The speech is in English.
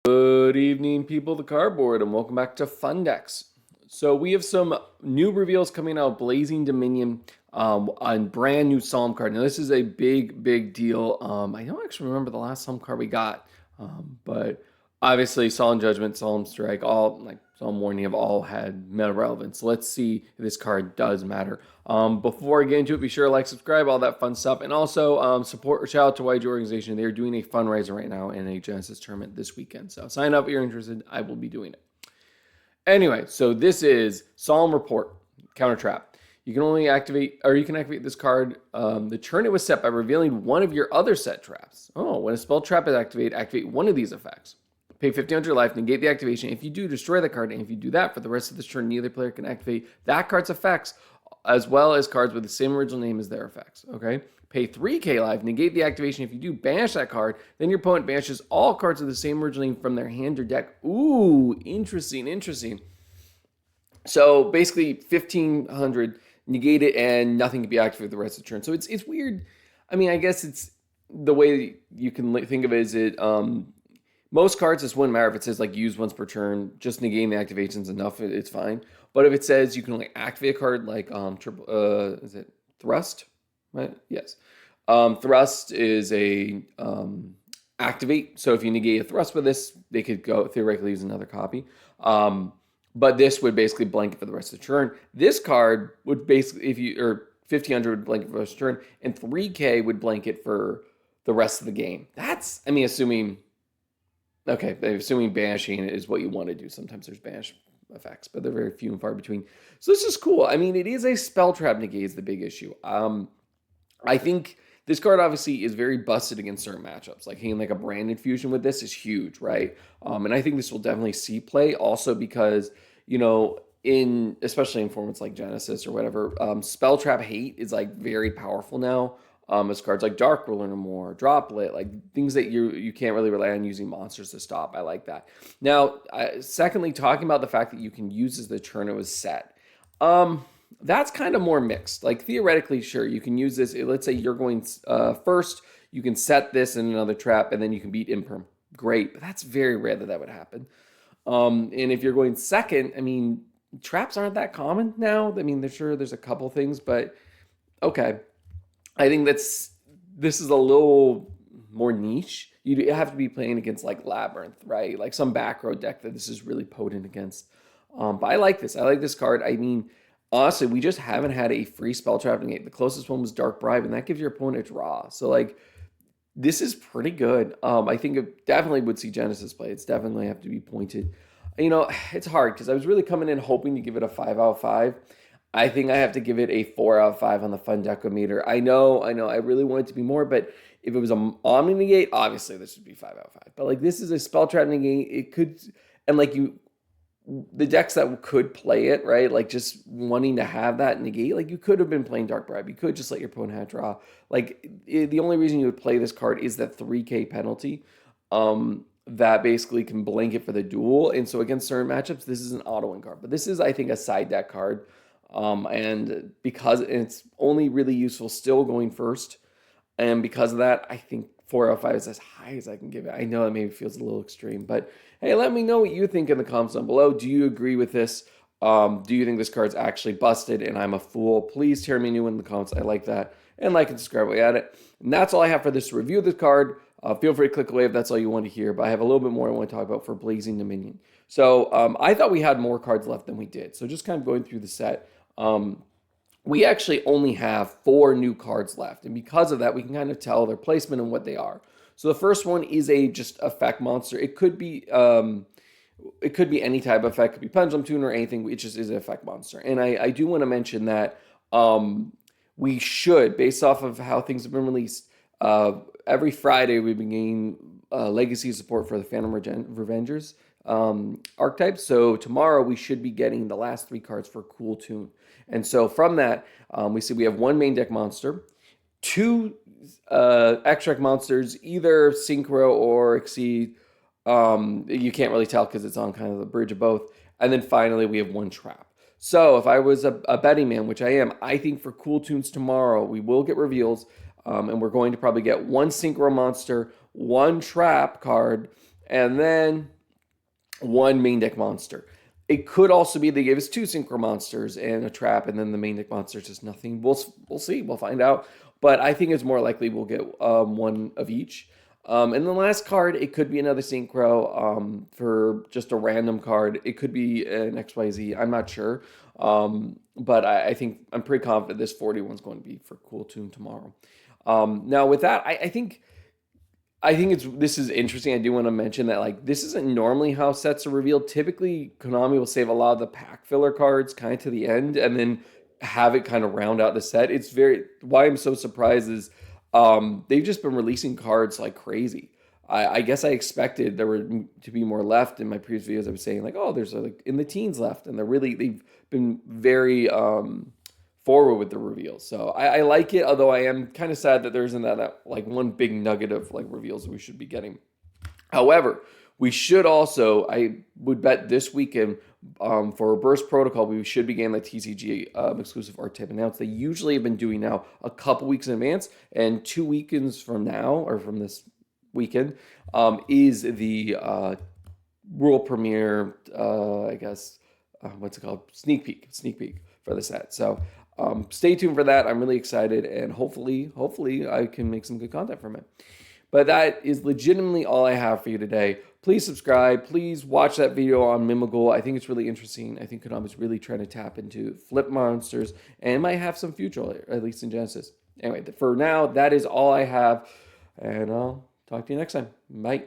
Good evening, people of the cardboard, and welcome back to Fun Decks. So we have some new reveals coming out, Blazing Dominion, on brand new Solemn card. Now this is a big deal. I don't actually remember the last Solemn card we got, but obviously Solemn Judgment, Solemn Strike, all like Solemn Warning have all had meta relevance. So let's see if this card does matter. Before I get into it, be sure to like, subscribe, all that fun stuff, and also support. Shout out to YG Organization. They are doing a fundraiser right now in a Genesis tournament this weekend. So sign up if you're interested. I will be doing it. Anyway, so this is Solemn Report, Counter Trap. You can only activate, or you can activate this card. The turn it was set by revealing one of your other set traps. Oh, when a spell trap is activated, activate one of these effects. Pay 1,500 life, negate the activation. If you do, destroy the card. And if you do that, for the rest of this turn, neither player can activate that card's effects, as well as cards with the same original name as their effects. Okay? Pay 3k life, negate the activation. If you do, banish that card. Then your opponent banishes all cards with the same original name from their hand or deck. Ooh, interesting. So basically, 1,500, negate it, and nothing can be activated for the rest of the turn. So it's weird. I mean, I guess it's the way you can think of it is most cards, this wouldn't matter if it says like use once per turn, just negating the activation's enough, it's fine. But if it says you can only activate a card like is it Thrust? Right? Yes. Thrust is a activate. So if you negate a Thrust with this, they could go theoretically use another copy. But this would basically blanket for the rest of the turn. This card would basically, if you, or 1,500 would blanket for the rest of the turn, and 3k would blanket for the rest of the game. That's, I mean, assuming banishing is what you want to do. Sometimes there's banish effects, but they're very few and far between. So this is cool. I mean, it is a spell trap negate is the big issue. I think this card obviously is very busted against certain matchups. Like hitting like a branded fusion with this is huge, right? And I think this will definitely see play also because, you know, especially in formats like Genesis or whatever, spell trap hate is like very powerful now. As cards like Dark Ruler no more, Droplet, like things that you can't really rely on using monsters to stop. I like that. Now, secondly, talking about the fact that you can use as the turn it was set. That's kind of more mixed. Like theoretically, sure, you can use this. Let's say you're going first, you can set this in another trap, and then you can beat Imperm. Great, but that's very rare that would happen. And if you're going second, I mean, traps aren't that common now. I mean, there's a couple things, but okay. I think this is a little more niche. You have to be playing against like Labyrinth, right? Like some back row deck that this is really potent against. But I like this. I like this card. I mean, honestly, we just haven't had a free spell trap negate. The closest one was Dark Bribe, and that gives your opponent a draw. So like, this is pretty good. I think it definitely would see Genesis play. It's definitely have to be pointed. You know, it's hard because I was really coming in hoping to give it a 5 out of 5. I think I have to give it a 4 out of 5 on the Fun Decometer. I know. I really want it to be more, but if it was an Omni Negate, obviously this would be 5 out of 5. But like this is a spell trap negate. It could, and like the decks that could play it, right? Like just wanting to have that negate, like you could have been playing Dark Bribe. You could just let your opponent have draw. Like the only reason you would play this card is that 3k penalty. That basically can blanket for the duel. And so against certain matchups, this is an auto-win card. But this is, I think, a side deck card. And because it's only really useful still going first, and because of that, I think 4 out of 5 is as high as I can give it. I know it maybe feels a little extreme, but hey, let me know what you think in the comments down below. Do you agree with this? Do you think this card's actually busted and I'm a fool? Please tell me new in the comments. I like that. And like and subscribe while you're at it. And that's all I have for this review of this card. Feel free to click away if that's all you want to hear, but I have a little bit more I want to talk about for Blazing Dominion. So I thought we had more cards left than we did. So just kind of going through the set. We actually only have 4 new cards left, and because of that, we can kind of tell their placement and what they are. So the first one is a just effect monster. It could be any type of effect. It could be Pendulum Tune or anything. It just is an effect monster. And I do want to mention that we should, based off of how things have been released, every Friday we've been getting legacy support for the Phantom Revengers archetype. So tomorrow we should be getting the last 3 cards for Cool Tune. And so from that, we see we have 1 main deck monster, 2 extract monsters, either Synchro or Exceed. You can't really tell because it's on kind of the bridge of both. And then finally we have 1 trap. So if I was a betting man, which I am, I think for Cool Tunes tomorrow, we will get reveals. And we're going to probably get 1 Synchro monster, 1 trap card, and then one main deck monster. It could also be they gave us two synchro monsters and a trap, and then the main deck monster is just nothing. We'll see. We'll find out. But I think it's more likely we'll get one of each. And the last card, it could be another synchro for just a random card. It could be an XYZ. I'm not sure. But I think I'm pretty confident this 41 is going to be for Cool Tune tomorrow. Now with that, I think this is interesting. I do want to mention that like this isn't normally how sets are revealed. Typically, Konami will save a lot of the pack filler cards kind of to the end, and then have it kind of round out the set. It's very why I'm so surprised is they've just been releasing cards like crazy. I guess I expected there were to be more left. In my previous videos, I was saying like, oh, there's like in the teens left, and they've been very forward with the reveals. So I like it, although I am kind of sad that there isn't that like one big nugget of like reveals that we should be getting. However, we should also, I would bet this weekend for Burst Protocol, we should be getting the TCG exclusive art type announced. They usually have been doing now a couple weeks in advance, and 2 weekends from now, or from this weekend, is the world premiere, I guess, what's it called? Sneak peek for the set. So stay tuned for that. I'm really excited, and hopefully I can make some good content from it. But that is legitimately all I have for you today. Please subscribe. Please watch that video on Mimigol. I think it's really interesting. I think Konami's really trying to tap into flip monsters and might have some future, at least in Genesis. Anyway, for now, that is all I have. And I'll talk to you next time. Bye.